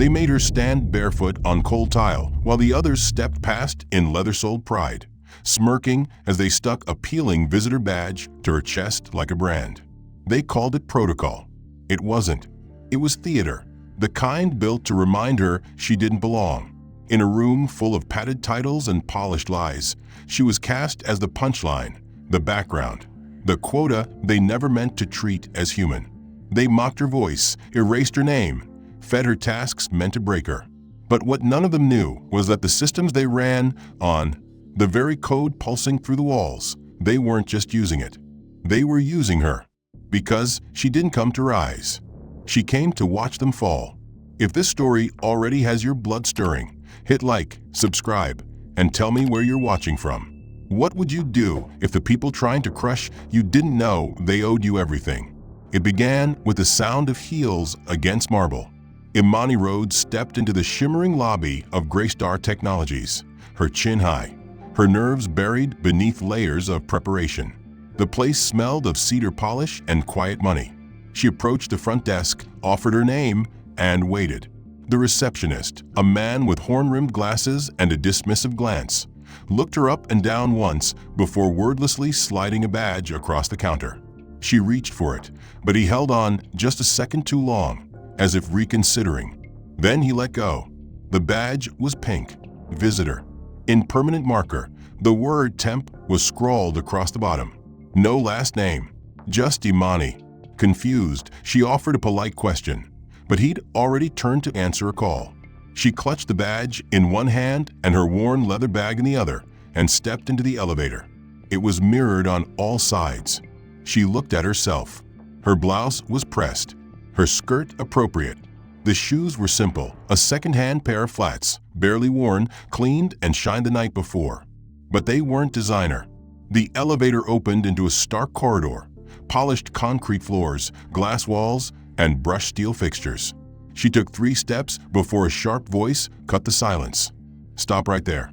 They made her stand barefoot on cold tile while the others stepped past in leather-soled pride, smirking as they stuck a peeling visitor badge to her chest like a brand. They called it protocol. It wasn't. It was theater, the kind built to remind her she didn't belong. In a room full of padded titles and polished lies, she was cast as the punchline, the background, the quota they never meant to treat as human. They mocked her voice, erased her name, fed her tasks meant to break her. But what none of them knew was that the systems they ran on, the very code pulsing through the walls, they weren't just using it. They were using her. Because she didn't come to rise. She came to watch them fall. If this story already has your blood stirring, hit like, subscribe, and tell me where you're watching from. What would you do if the people trying to crush you didn't know they owed you everything? It began with the sound of heels against marble. Imani Rhodes stepped into the shimmering lobby of Greystar Technologies, her chin high, her nerves buried beneath layers of preparation. The place smelled of cedar polish and quiet money. She approached the front desk, offered her name, and waited. The receptionist, a man with horn-rimmed glasses and a dismissive glance, looked her up and down once before wordlessly sliding a badge across the counter. She reached for it, but he held on just a second too long, as if reconsidering. Then he let go. The badge was pink, visitor. In permanent marker, the word temp was scrawled across the bottom. No last name, just Imani. Confused, she offered a polite question, but he'd already turned to answer a call. She clutched the badge in one hand and her worn leather bag in the other and stepped into the elevator. It was mirrored on all sides. She looked at herself. Her blouse was pressed, her skirt appropriate. The shoes were simple, a second-hand pair of flats, barely worn, cleaned and shined the night before. But they weren't designer. The elevator opened into a stark corridor, polished concrete floors, glass walls, and brushed steel fixtures. She took 3 steps before a sharp voice cut the silence. "Stop right there."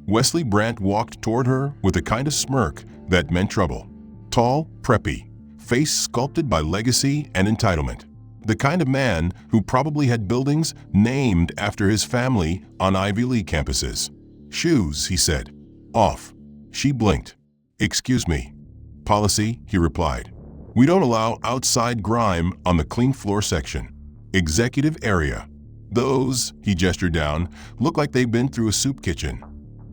Wesley Brandt walked toward her with a kind of smirk that meant trouble. Tall, preppy, face sculpted by legacy and entitlement. The kind of man who probably had buildings named after his family on Ivy League campuses. "Shoes," he said. "Off." She blinked. "Excuse me." "Policy," he replied. "We don't allow outside grime on the clean floor section. Executive area. Those," he gestured down, "look like they've been through a soup kitchen."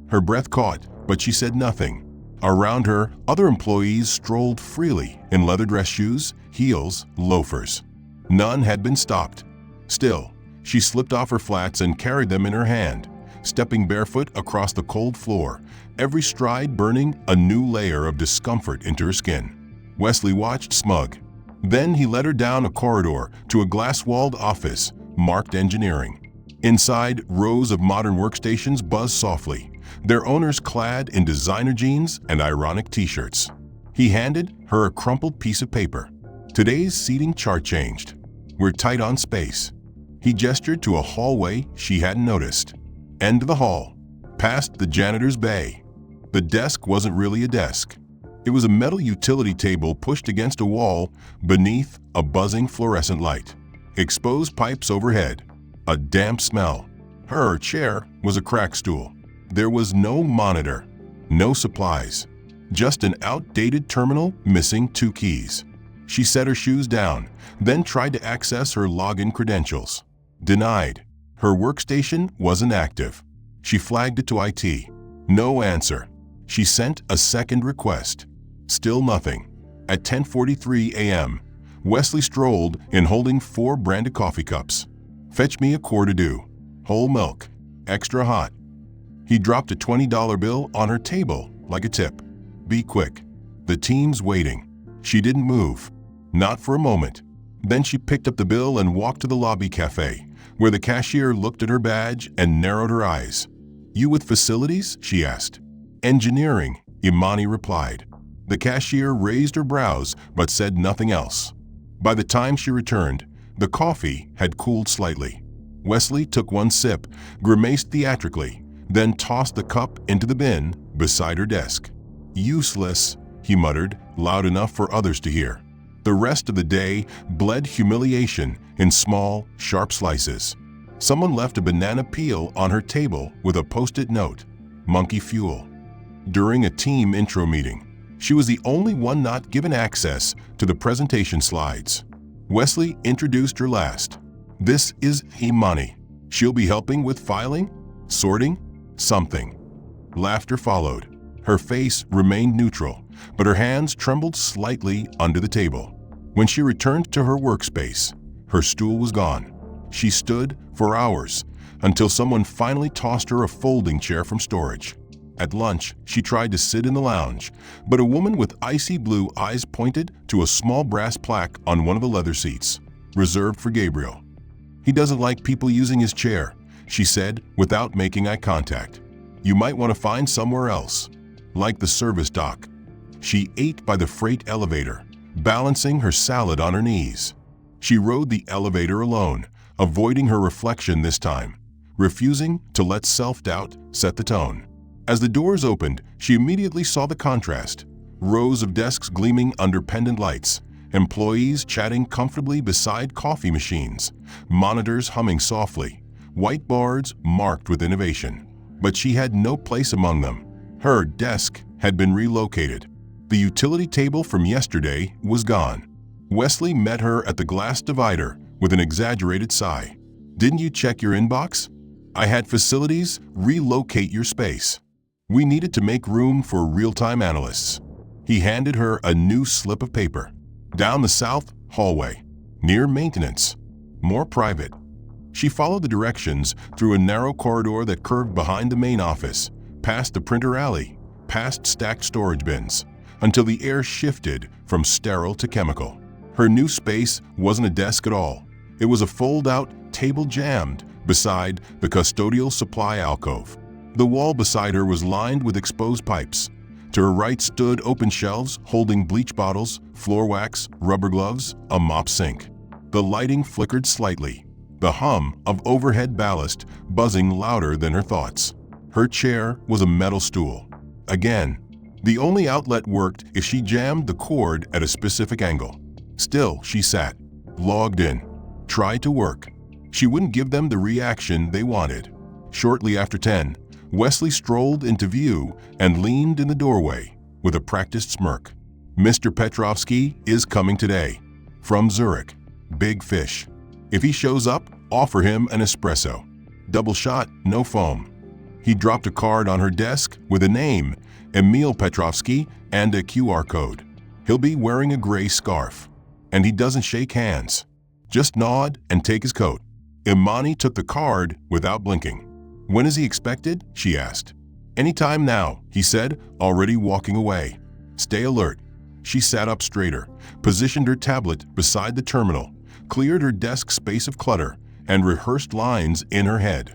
Her breath caught, but she said nothing. Around her, other employees strolled freely in leather dress shoes, heels, loafers. None had been stopped. Still, she slipped off her flats and carried them in her hand, stepping barefoot across the cold floor, every stride burning a new layer of discomfort into her skin. Wesley watched smug. Then he led her down a corridor to a glass-walled office marked engineering. Inside, rows of modern workstations buzzed softly, their owners clad in designer jeans and ironic t-shirts. He handed her a crumpled piece of paper. "Today's seating chart changed. We're tight on space." He gestured to a hallway she hadn't noticed. End of the hall, past the janitor's bay. The desk wasn't really a desk. It was a metal utility table pushed against a wall beneath a buzzing fluorescent light. Exposed pipes overhead. A damp smell. Her chair was a crack stool. There was no monitor, no supplies, just an outdated terminal missing 2 keys. She set her shoes down, then tried to access her login credentials. Denied. Her workstation wasn't active. She flagged it to IT. No answer. She sent a second request. Still nothing. At 10:43 a.m., Wesley strolled in holding 4 branded coffee cups. "Fetch me a quart-a-dew. Whole milk. Extra hot." He dropped a $20 bill on her table like a tip. "Be quick. The team's waiting." She didn't move. Not for a moment. Then she picked up the bill and walked to the lobby cafe, where the cashier looked at her badge and narrowed her eyes. "You with facilities?" she asked. "Engineering," Imani replied. The cashier raised her brows but said nothing else. By the time she returned, the coffee had cooled slightly. Wesley took 1 sip, grimaced theatrically, then tossed the cup into the bin beside her desk. "Useless," he muttered, loud enough for others to hear. The rest of the day bled humiliation in small, sharp slices. Someone left a banana peel on her table with a post-it note, "Monkey Fuel." During a team intro meeting, she was the only one not given access to the presentation slides. Wesley introduced her last. "This is Imani. She'll be helping with filing, sorting, something." Laughter followed. Her face remained neutral, but her hands trembled slightly under the table. When she returned to her workspace, her stool was gone. She stood for hours until someone finally tossed her a folding chair from storage. At lunch, she tried to sit in the lounge, but a woman with icy blue eyes pointed to a small brass plaque on one of the leather seats, reserved for Gabriel. "He doesn't like people using his chair," she said without making eye contact. "You might want to find somewhere else." Like the service dock, she ate by the freight elevator, balancing her salad on her knees. She rode the elevator alone, avoiding her reflection this time, refusing to let self-doubt set the tone. As the doors opened, she immediately saw the contrast. Rows of desks gleaming under pendant lights, employees chatting comfortably beside coffee machines, monitors humming softly, whiteboards marked with innovation. But she had no place among them. Her desk had been relocated. The utility table from yesterday was gone. Wesley met her at the glass divider with an exaggerated sigh. "Didn't you check your inbox? I had facilities relocate your space. We needed to make room for real-time analysts." He handed her a new slip of paper. "Down the south hallway, near maintenance. More private." She followed the directions through a narrow corridor that curved behind the main office, past the printer alley, past stacked storage bins, until the air shifted from sterile to chemical. Her new space wasn't a desk at all. It was a fold-out table jammed beside the custodial supply alcove. The wall beside her was lined with exposed pipes. To her right stood open shelves holding bleach bottles, floor wax, rubber gloves, a mop sink. The lighting flickered slightly, the hum of overhead ballast buzzing louder than her thoughts. Her chair was a metal stool. Again, the only outlet worked if she jammed the cord at a specific angle. Still, she sat, logged in, tried to work. She wouldn't give them the reaction they wanted. Shortly after 10, Wesley strolled into view and leaned in the doorway with a practiced smirk. "Mr. Petrovsky is coming today. From Zurich. Big fish. If he shows up, offer him an espresso. Double shot, no foam." He dropped a card on her desk with a name, Emil Petrovsky, and a QR code. "He'll be wearing a gray scarf. And he doesn't shake hands. Just nod and take his coat." Imani took the card without blinking. "When is he expected?" she asked. "Anytime now," he said, already walking away. "Stay alert." She sat up straighter, positioned her tablet beside the terminal, cleared her desk space of clutter, and rehearsed lines in her head.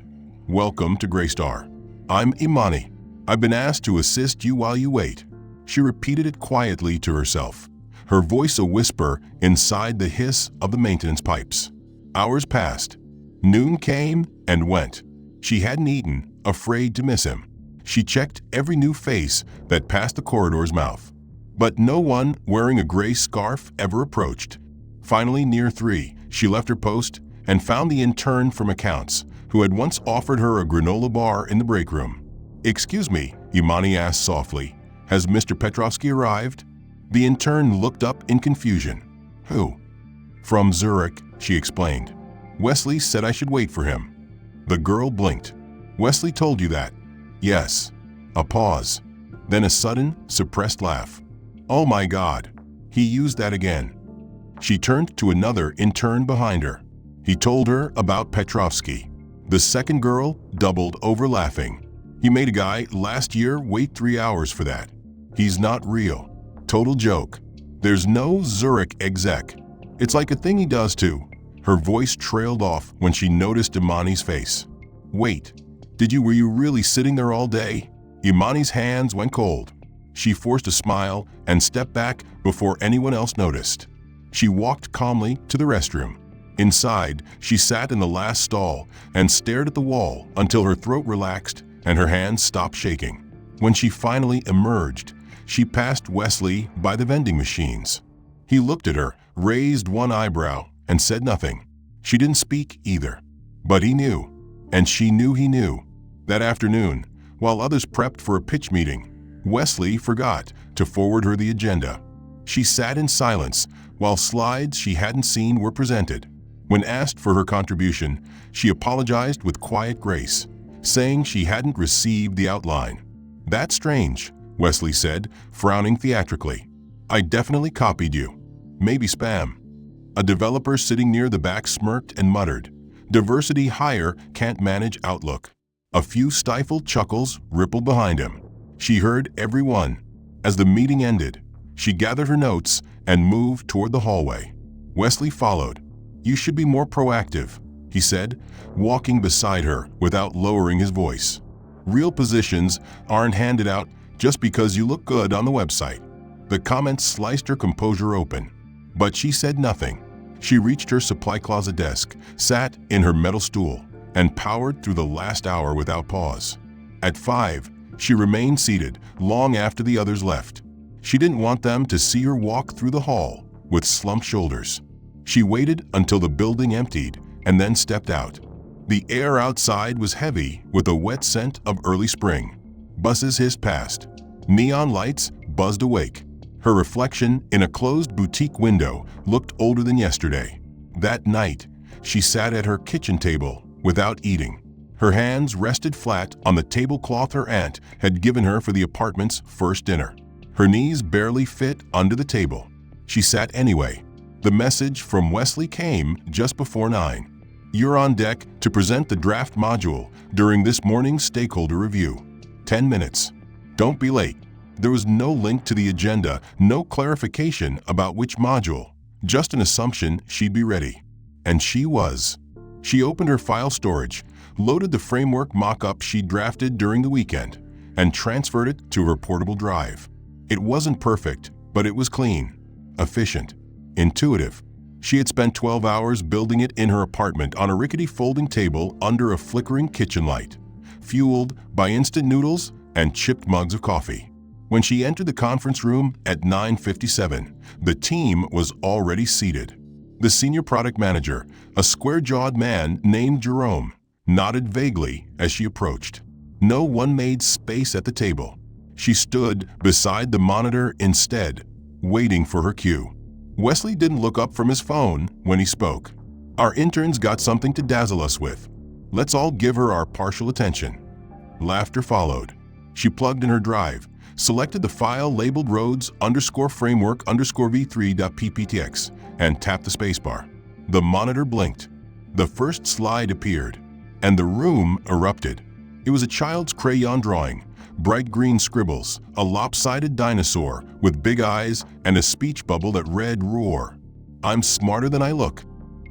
"Welcome to Graystar. I'm Imani. I've been asked to assist you while you wait." She repeated it quietly to herself, her voice a whisper inside the hiss of the maintenance pipes. Hours passed. Noon came and went. She hadn't eaten, afraid to miss him. She checked every new face that passed the corridor's mouth. But no one wearing a gray scarf ever approached. Finally, near 3, she left her post and found the intern from accounts, who had once offered her a granola bar in the break room. "Excuse me," Imani asked softly, "has Mr. Petrovsky arrived?" The intern looked up in confusion. "Who?" "From Zurich," she explained. "Wesley said I should wait for him." The girl blinked. "Wesley told you that?" "Yes." A pause, then a sudden, suppressed laugh. "Oh my God, he used that again." She turned to another intern behind her. He told her about Petrovsky. The second girl doubled over laughing. "He made a guy last year wait 3 hours for that. He's not real. Total joke. There's no Zurich exec. It's like a thing he does too." Her voice trailed off when she noticed Imani's face. "Wait, were you really sitting there all day?" Imani's hands went cold. She forced a smile and stepped back before anyone else noticed. She walked calmly to the restroom. Inside, she sat in the last stall and stared at the wall until her throat relaxed and her hands stopped shaking. When she finally emerged, she passed Wesley by the vending machines. He looked at her, raised one eyebrow, and said nothing. She didn't speak either. But he knew, and she knew he knew. That afternoon, while others prepped for a pitch meeting, Wesley forgot to forward her the agenda. She sat in silence while slides she hadn't seen were presented. When asked for her contribution, she apologized with quiet grace, saying she hadn't received the outline. "That's strange," Wesley said, frowning theatrically. "I definitely copied you. Maybe spam." A developer sitting near the back smirked and muttered, "Diversity hire can't manage Outlook." A few stifled chuckles rippled behind him. She heard every one. As the meeting ended, she gathered her notes and moved toward the hallway. Wesley followed. "You should be more proactive," he said, walking beside her without lowering his voice. "Real positions aren't handed out just because you look good on the website." The comments sliced her composure open, but she said nothing. She reached her supply closet desk, sat in her metal stool, and powered through the last hour without pause. At 5, she remained seated long after the others left. She didn't want them to see her walk through the hall with slumped shoulders. She waited until the building emptied and then stepped out. The air outside was heavy with a wet scent of early spring. Buses hissed past. Neon lights buzzed awake. Her reflection in a closed boutique window looked older than yesterday. That night, she sat at her kitchen table without eating. Her hands rested flat on the tablecloth her aunt had given her for the apartment's first dinner. Her knees barely fit under the table. She sat anyway. The message from Wesley came just before 9. "You're on deck to present the draft module during this morning's stakeholder review. 10 minutes. Don't be late." There was no link to the agenda, no clarification about which module, just an assumption she'd be ready. And she was. She opened her file storage, loaded the framework mock-up she'd drafted during the weekend, and transferred it to her portable drive. It wasn't perfect, but it was clean, efficient, intuitive. She had spent 12 hours building it in her apartment on a rickety folding table under a flickering kitchen light, fueled by instant noodles and chipped mugs of coffee. When she entered the conference room at 9:57, the team was already seated. The senior product manager, a square-jawed man named Jerome, nodded vaguely as she approached. No one made space at the table. She stood beside the monitor instead, waiting for her cue. Wesley didn't look up from his phone when he spoke. "Our intern's got something to dazzle us with. Let's all give her our partial attention." Laughter followed. She plugged in her drive, selected the file labeled roads_framework_v3.pptx, and tapped the spacebar. The monitor blinked. The first slide appeared, and the room erupted. It was a child's crayon drawing, bright green scribbles, a lopsided dinosaur with big eyes, and a speech bubble that read "Roar. I'm smarter than I look."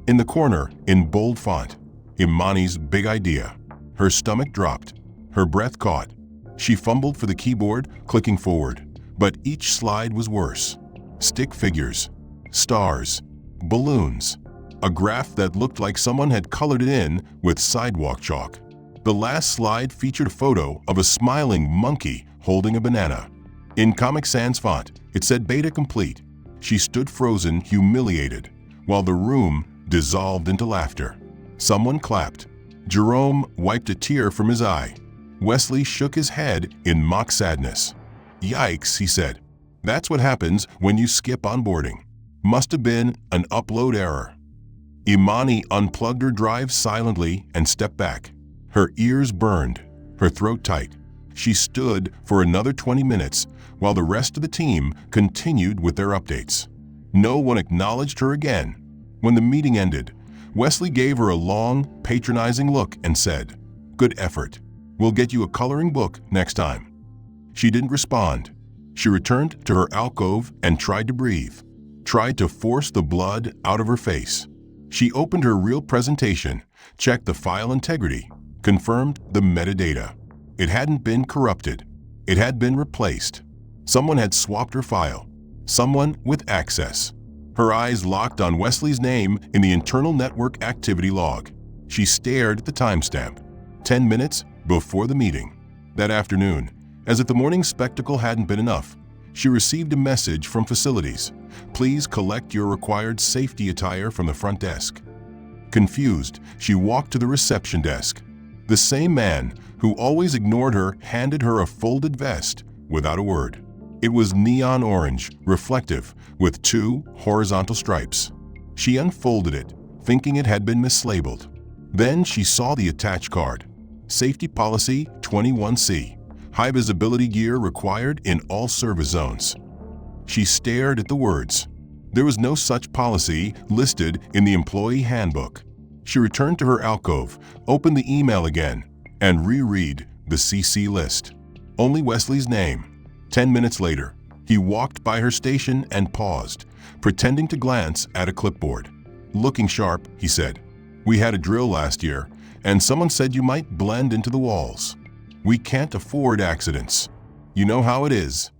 In the corner, in bold font, Imani's big idea. Her stomach dropped. Her breath caught. She fumbled for the keyboard, clicking forward, but each slide was worse. Stick figures, stars, balloons, a graph that looked like someone had colored it in with sidewalk chalk. The last slide featured a photo of a smiling monkey holding a banana. In Comic Sans font, it said "Beta complete." She stood frozen, humiliated, while the room dissolved into laughter. Someone clapped. Jerome wiped a tear from his eye. Wesley shook his head in mock sadness. "Yikes," he said. "That's what happens when you skip onboarding. Must have been an upload error." Imani unplugged her drive silently and stepped back. Her ears burned, her throat tight. She stood for another 20 minutes while the rest of the team continued with their updates. No one acknowledged her again. When the meeting ended, Wesley gave her a long, patronizing look and said, "Good effort. We'll get you a coloring book next time." She didn't respond. She returned to her alcove and tried to breathe, tried to force the blood out of her face. She opened her real presentation, checked the file integrity, confirmed the metadata. It hadn't been corrupted. It had been replaced. Someone had swapped her file. Someone with access. Her eyes locked on Wesley's name in the internal network activity log. She stared at the timestamp. 10 minutes before the meeting. That afternoon, as if the morning spectacle hadn't been enough, she received a message from facilities. "Please collect your required safety attire from the front desk." Confused, she walked to the reception desk. The same man who always ignored her handed her a folded vest without a word. It was neon orange, reflective, with 2 horizontal stripes. She unfolded it, thinking it had been mislabeled. Then she saw the attached card. Safety Policy 21C. High visibility gear required in all service zones. She stared at the words. There was no such policy listed in the employee handbook. She returned to her alcove, opened the email again, and reread the CC list. Only Wesley's name. 10 minutes later, he walked by her station and paused, pretending to glance at a clipboard. Looking sharp, he said, "We had a drill last year, and someone said you might blend into the walls. We can't afford accidents. You know how it is."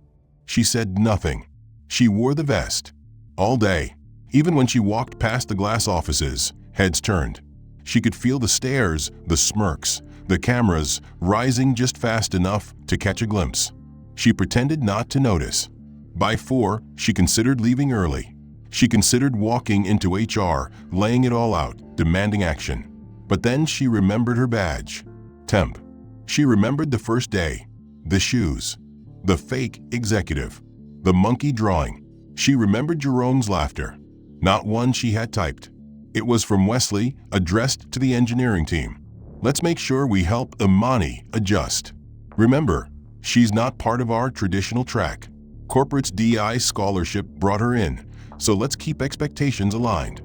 She said nothing. She wore the vest. All day, even when she walked past the glass offices, heads turned. She could feel the stares, the smirks, the cameras rising just fast enough to catch a glimpse. She pretended not to notice. By 4, she considered leaving early. She considered walking into HR, laying it all out, demanding action. But then she remembered her badge. Temp. She remembered the first day, the shoes, the fake executive, the monkey drawing. She remembered Jerome's laughter, not one she had typed. It was from Wesley, addressed to the engineering team. "Let's make sure we help Imani adjust. Remember, she's not part of our traditional track. Corporate's DI scholarship brought her in, so let's keep expectations aligned."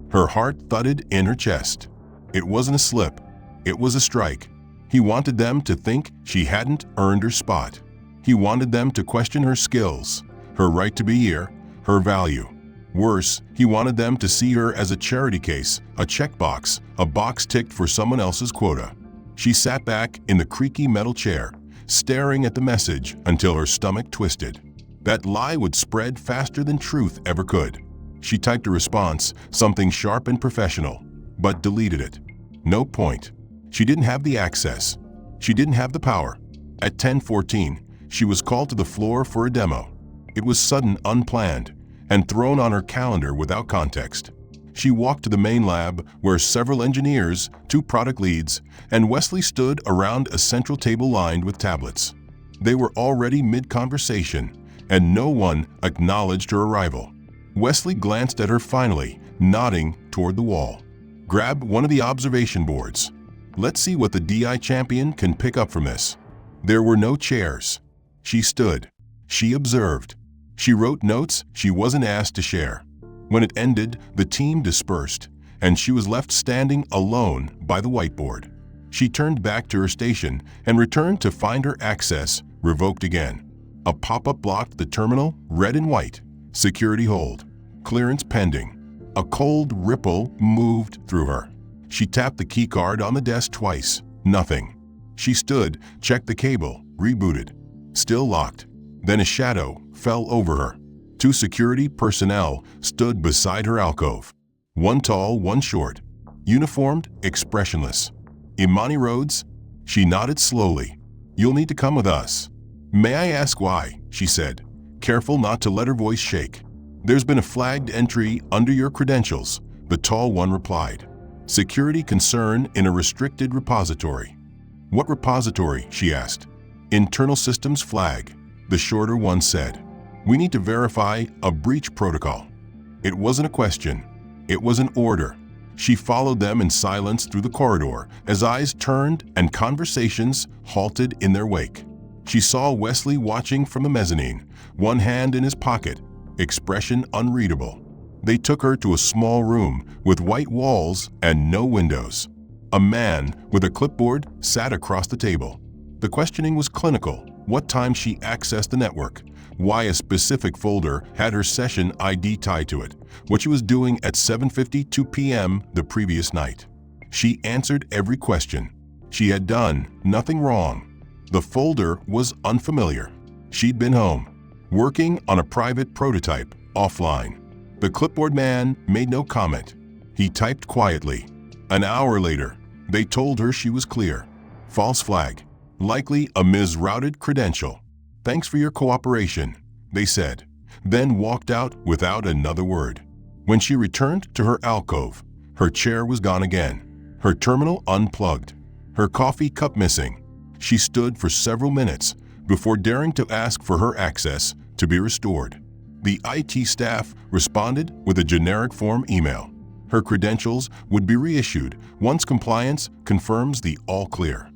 Her heart thudded in her chest. It wasn't a slip. It was a strike. He wanted them to think she hadn't earned her spot. He wanted them to question her skills, her right to be here, her value. Worse, he wanted them to see her as a charity case, a checkbox, a box ticked for someone else's quota. She sat back in the creaky metal chair, staring at the message until her stomach twisted. That lie would spread faster than truth ever could. She typed a response, something sharp and professional, but deleted it. No point. She didn't have the access. She didn't have the power. At 10:14, she was called to the floor for a demo. It was sudden, unplanned, and thrown on her calendar without context. She walked to the main lab where several engineers, 2 product leads, and Wesley stood around a central table lined with tablets. They were already mid-conversation, and no one acknowledged her arrival. Wesley glanced at her finally, nodding toward the wall. "Grab one of the observation boards. Let's see what the DI champion can pick up from this." There were no chairs. She stood. She observed. She wrote notes she wasn't asked to share. When it ended, the team dispersed, and she was left standing alone by the whiteboard. She turned back to her station and returned to find her access revoked again. A pop-up blocked the terminal, red and white. Security hold. Clearance pending. A cold ripple moved through her. She tapped the keycard on the desk twice. Nothing. She stood, checked the cable, rebooted. Still locked. Then a shadow fell over her. 2 security personnel stood beside her alcove. One tall, one short. Uniformed, expressionless. "Imani Rhodes?" She nodded slowly. "You'll need to come with us." "May I ask why?" she said, careful not to let her voice shake. "There's been a flagged entry under your credentials," the tall one replied. "Security concern in a restricted repository." "What repository?" she asked. "Internal systems flag," the shorter one said. "We need to verify a breach protocol." It wasn't a question. It was an order. She followed them in silence through the corridor as eyes turned and conversations halted in their wake. She saw Wesley watching from the mezzanine, one hand in his pocket, expression unreadable. They took her to a small room with white walls and no windows. A man with a clipboard sat across the table. The questioning was clinical: what time she accessed the network, why a specific folder had her session ID tied to it, what she was doing at 7:52 p.m. the previous night. She answered every question. She had done nothing wrong. The folder was unfamiliar. She'd been home, working on a private prototype, offline. The clipboard man made no comment. He typed quietly. An hour later, they told her she was clear. False flag. Likely a misrouted credential. "Thanks for your cooperation," they said, then walked out without another word. When she returned to her alcove, Her chair was gone again. Her terminal unplugged. Her coffee cup missing. She stood for several minutes before daring to ask for her access to be restored. The IT staff responded with a generic form email. Her credentials would be reissued once compliance confirms the all clear,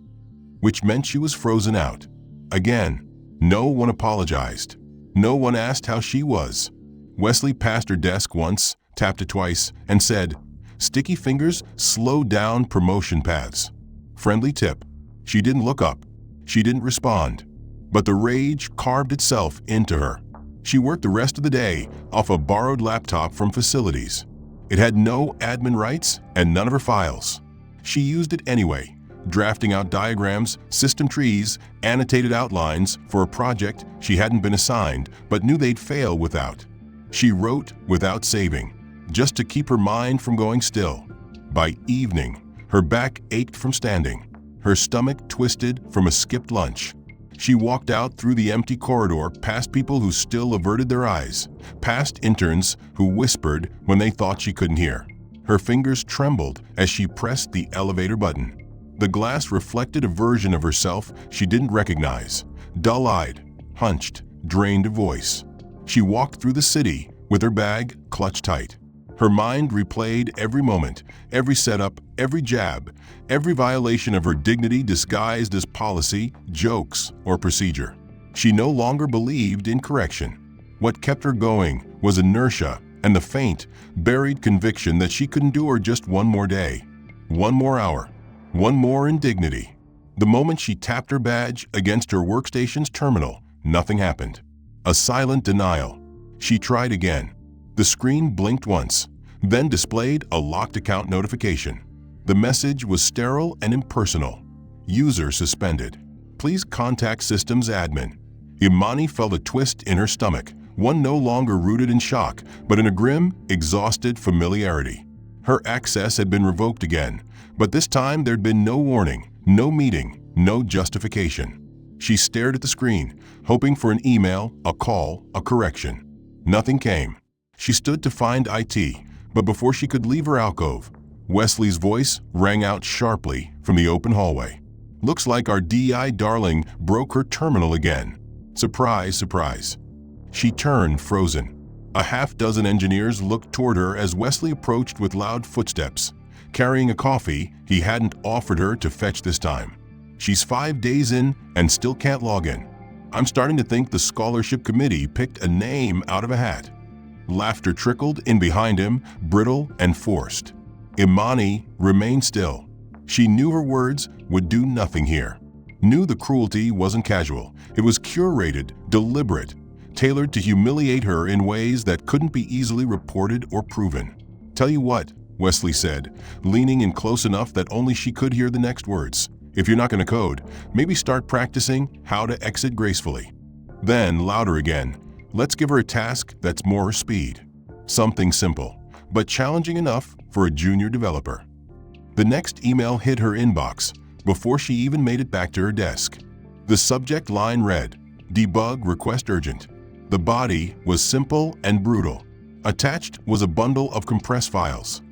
which meant she was frozen out. Again, no one apologized. No one asked how she was. Wesley passed her desk once, tapped it twice, and said, "Sticky fingers slow down promotion paths." Friendly tip. She didn't look up. She didn't respond. But the rage carved itself into her. She worked the rest of the day off a borrowed laptop from facilities. It had no admin rights and none of her files. She used it anyway, drafting out diagrams, system trees, annotated outlines for a project she hadn't been assigned but knew they'd fail without. She wrote without saving, just to keep her mind from going still. By evening, her back ached from standing, her stomach twisted from a skipped lunch. She walked out through the empty corridor past people who still averted their eyes, past interns who whispered when they thought she couldn't hear. Her fingers trembled as she pressed the elevator button. The glass reflected a version of herself she didn't recognize, dull-eyed, hunched, drained of voice. She walked through the city with her bag clutched tight. Her mind replayed every moment, every setup, every jab, every violation of her dignity disguised as policy, jokes, or procedure. She no longer believed in correction. What kept her going was inertia and the faint, buried conviction that she could endure just one more day, one more hour, one more indignity. The moment she tapped her badge against her workstation's terminal, nothing happened. A silent denial. She tried again. The screen blinked once, then displayed a locked account notification. The message was sterile and impersonal. User suspended. Please contact systems admin. Imani felt a twist in her stomach, one no longer rooted in shock, but in a grim, exhausted familiarity. Her access had been revoked again, but this time there'd been no warning, no meeting, no justification. She stared at the screen, hoping for an email, a call, a correction. Nothing came. She stood to find IT, but before she could leave her alcove, Wesley's voice rang out sharply from the open hallway. "Looks like our DI darling broke her terminal again." Surprise, surprise. She turned, frozen. A half-dozen engineers looked toward her as Wesley approached with loud footsteps, carrying a coffee he hadn't offered her to fetch this time. "She's 5 days in and still can't log in. I'm starting to think the scholarship committee picked a name out of a hat." Laughter trickled in behind him, brittle and forced. Imani remained still. She knew her words would do nothing here. Knew the cruelty wasn't casual. It was curated, deliberate, tailored to humiliate her in ways that couldn't be easily reported or proven. "Tell you what," Wesley said, leaning in close enough that only she could hear the next words. "If you're not going to code, maybe start practicing how to exit gracefully." Then, louder again, "Let's give her a task that's more her speed. Something simple, but challenging enough for a junior developer." The next email hit her inbox before she even made it back to her desk. The subject line read, "Debug request urgent." The body was simple and brutal. Attached was a bundle of compressed files.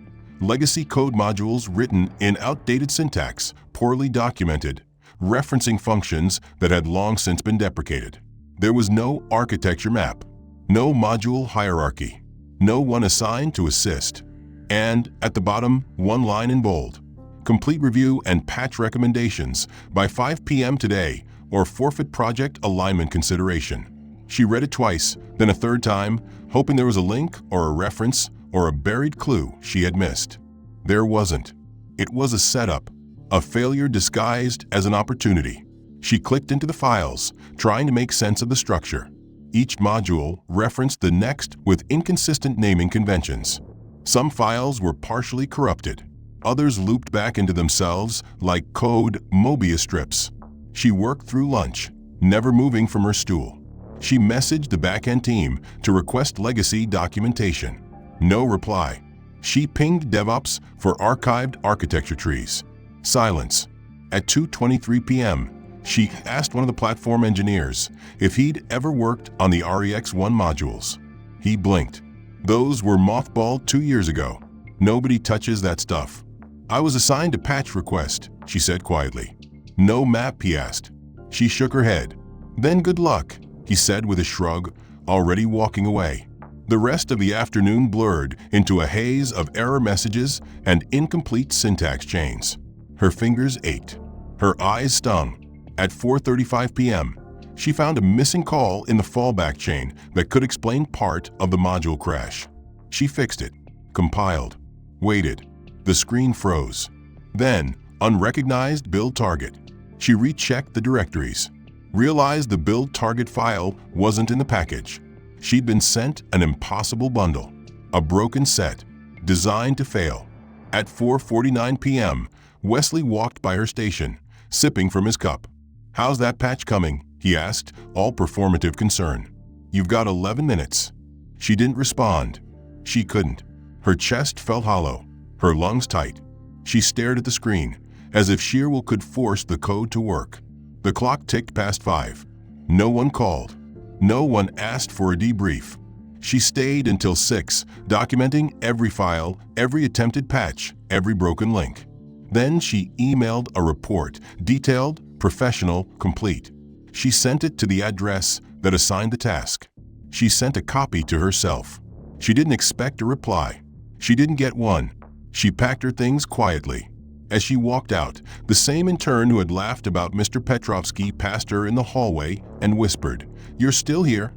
Legacy code modules written in outdated syntax, poorly documented, referencing functions that had long since been deprecated. There was no architecture map, no module hierarchy, no one assigned to assist. And at the bottom, one line in bold, "Complete review and patch recommendations by 5 p.m. today or forfeit project alignment consideration." She read it twice, then a third time, hoping there was a link or a reference or a buried clue she had missed. There wasn't. It was a setup, a failure disguised as an opportunity. She clicked into the files, trying to make sense of the structure. Each module referenced the next with inconsistent naming conventions. Some files were partially corrupted. Others looped back into themselves like code Mobius strips. She worked through lunch, never moving from her stool. She messaged the backend team to request legacy documentation. No reply. She pinged DevOps for archived architecture trees. Silence. At 2:23 p.m., she asked one of the platform engineers if he'd ever worked on the REX1 modules. He blinked. Those were mothballed 2 years ago. Nobody touches that stuff. I was assigned a patch request, she said quietly. No map, he asked. She shook her head. Then good luck, he said with a shrug, already walking away. The rest of the afternoon blurred into a haze of error messages and incomplete syntax chains. Her fingers ached. Her eyes stung. At 4:35 p.m., she found a missing call in the fallback chain that could explain part of the module crash. She fixed it, compiled, waited. The screen froze. Then, unrecognized build target. She rechecked the directories, realized the build target file wasn't in the package. She'd been sent an impossible bundle, a broken set, designed to fail. At 4:49 p.m., Wesley walked by her station, sipping from his cup. "How's that patch coming?" he asked, all performative concern. "You've got 11 minutes. She didn't respond. She couldn't. Her chest felt hollow, her lungs tight. She stared at the screen, as if sheer will could force the code to work. The clock ticked past 5. No one called. No one asked for a debrief. She stayed until 6, documenting every file, every attempted patch, every broken link. Then she emailed a report, detailed, professional, complete. She sent it to the address that assigned the task. She sent a copy to herself. She didn't expect a reply. She didn't get one. She packed her things quietly. As she walked out, the same intern who had laughed about Mr. Petrovsky passed her in the hallway and whispered, "You're still here?"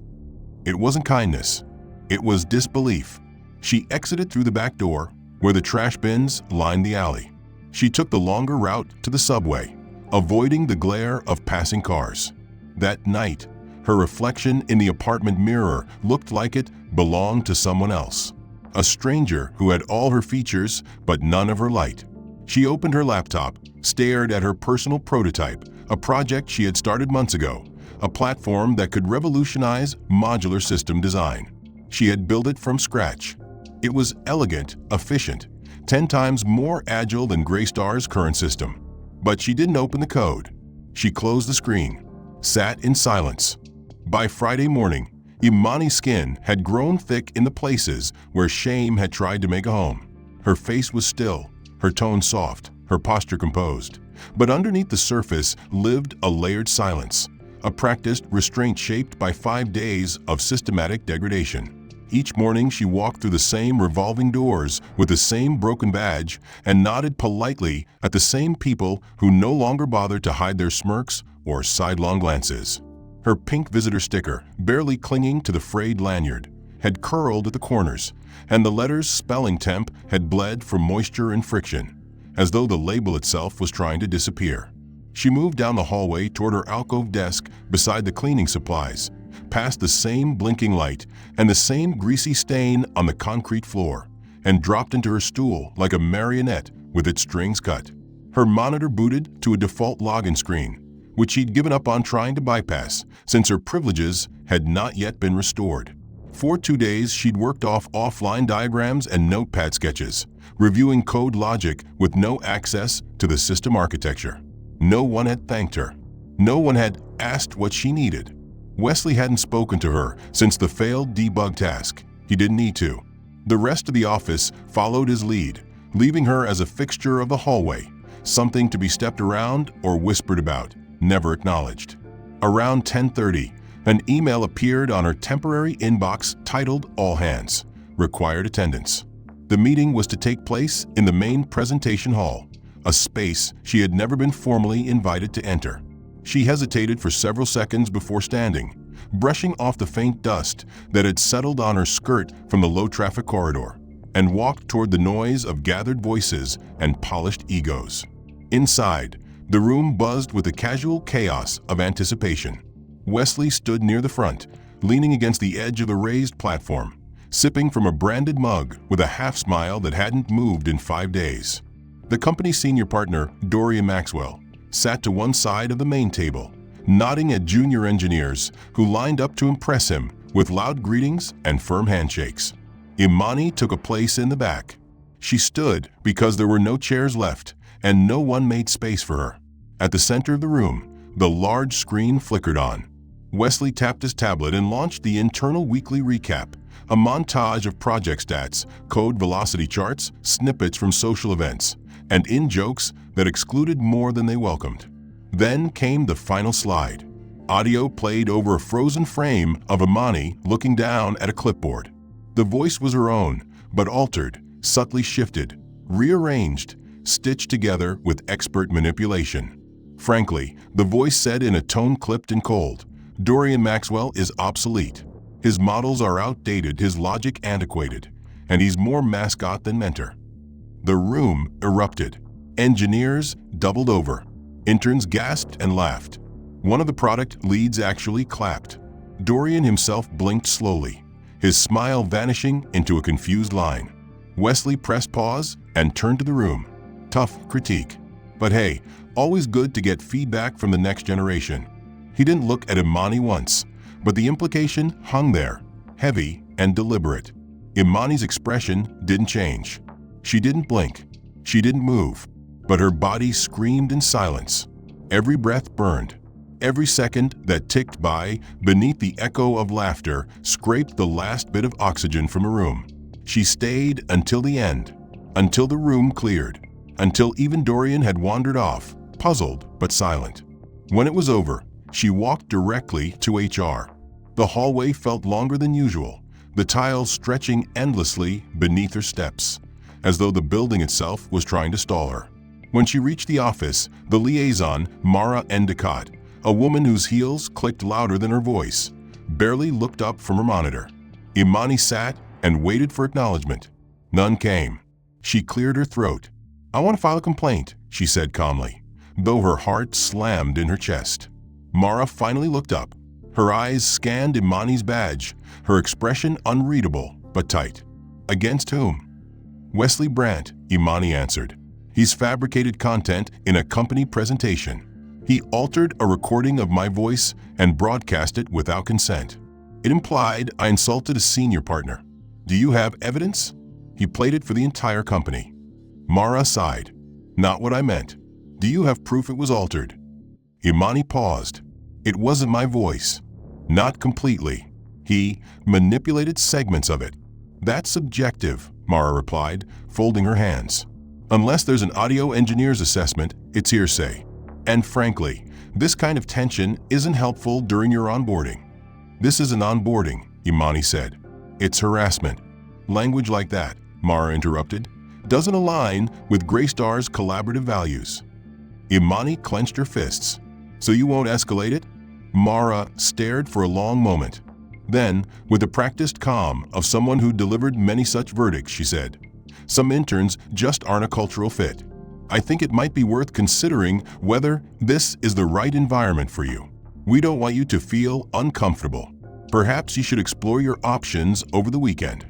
It wasn't kindness. It was disbelief. She exited through the back door, where the trash bins lined the alley. She took the longer route to the subway, avoiding the glare of passing cars. That night, her reflection in the apartment mirror looked like it belonged to someone else. A stranger who had all her features but none of her light. She opened her laptop, stared at her personal prototype, a project she had started months ago, a platform that could revolutionize modular system design. She had built it from scratch. It was elegant, efficient, 10 times more agile than Graystar's current system. But she didn't open the code. She closed the screen, sat in silence. By Friday morning, Imani's skin had grown thick in the places where shame had tried to make a home. Her face was still, her tone soft, her posture composed. But underneath the surface lived a layered silence, a practiced restraint shaped by 5 days of systematic degradation. Each morning she walked through the same revolving doors with the same broken badge and nodded politely at the same people who no longer bothered to hide their smirks or sidelong glances. Her pink visitor sticker, barely clinging to the frayed lanyard, had curled at the corners, and the letter's spelling temp had bled from moisture and friction, as though the label itself was trying to disappear. She moved down the hallway toward her alcove desk beside the cleaning supplies, past the same blinking light and the same greasy stain on the concrete floor, and dropped into her stool like a marionette with its strings cut. Her monitor booted to a default login screen, which she'd given up on trying to bypass since her privileges had not yet been restored. For 2 days, she'd worked off offline diagrams and notepad sketches, reviewing code logic with no access to the system architecture. No one had thanked her. No one had asked what she needed. Wesley hadn't spoken to her since the failed debug task. He didn't need to. The rest of the office followed his lead, leaving her as a fixture of the hallway, something to be stepped around or whispered about, never acknowledged. Around 10:30, an email appeared on her temporary inbox titled "All Hands, Required Attendance." The meeting was to take place in the main presentation hall, a space she had never been formally invited to enter. She hesitated for several seconds before standing, brushing off the faint dust that had settled on her skirt from the low-traffic corridor, and walked toward the noise of gathered voices and polished egos. Inside, the room buzzed with the casual chaos of anticipation. Wesley stood near the front, leaning against the edge of the raised platform, sipping from a branded mug with a half-smile that hadn't moved in 5 days. The company's senior partner, Dorian Maxwell, sat to one side of the main table, nodding at junior engineers who lined up to impress him with loud greetings and firm handshakes. Imani took a place in the back. She stood because there were no chairs left, and no one made space for her. At the center of the room, the large screen flickered on. Wesley tapped his tablet and launched the internal weekly recap, a montage of project stats, code velocity charts, snippets from social events, and in-jokes that excluded more than they welcomed. Then came the final slide. Audio played over a frozen frame of Imani looking down at a clipboard. The voice was her own, but altered, subtly shifted, rearranged, stitched together with expert manipulation. Frankly, the voice said in a tone clipped and cold, "Dorian Maxwell is obsolete. His models are outdated, his logic antiquated, and he's more mascot than mentor." The room erupted. Engineers doubled over. Interns gasped and laughed. One of the product leads actually clapped. Dorian himself blinked slowly, his smile vanishing into a confused line. Wesley pressed pause and turned to the room. Tough critique. But hey, always good to get feedback from the next generation. He didn't look at Imani once, but the implication hung there, heavy and deliberate. Imani's expression didn't change. She didn't blink. She didn't move. But her body screamed in silence. Every breath burned. Every second that ticked by beneath the echo of laughter scraped the last bit of oxygen from a room. She stayed until the end, until the room cleared, until even Dorian had wandered off, puzzled but silent. When it was over, she walked directly to HR. The hallway felt longer than usual, the tiles stretching endlessly beneath her steps, as though the building itself was trying to stall her. When she reached the office, the liaison, Mara Endicott, a woman whose heels clicked louder than her voice, barely looked up from her monitor. Imani sat and waited for acknowledgement. None came. She cleared her throat. "I want to file a complaint," she said calmly, though her heart slammed in her chest. Mara finally looked up. Her eyes scanned Imani's badge, her expression unreadable but tight. "Against whom?" "Wesley Brandt," Imani answered. "He's fabricated content in a company presentation. He altered a recording of my voice and broadcast it without consent. It implied I insulted a senior partner. Do you have evidence?" He played it for the entire company. Mara sighed. "Not what I meant. Do you have proof it was altered?" Imani paused. "It wasn't my voice." "Not completely. He manipulated segments of it." "That's subjective," Mara replied, folding her hands. "Unless there's an audio engineer's assessment, it's hearsay. And frankly, this kind of tension isn't helpful during your onboarding." "This isn't onboarding," Imani said. "It's harassment." "Language like that," Mara interrupted, "doesn't align with Greystar's collaborative values." Imani clenched her fists. "So you won't escalate it?" Mara stared for a long moment. Then, with the practiced calm of someone who delivered many such verdicts, she said, "Some interns just aren't a cultural fit. I think it might be worth considering whether this is the right environment for you. We don't want you to feel uncomfortable. Perhaps you should explore your options over the weekend."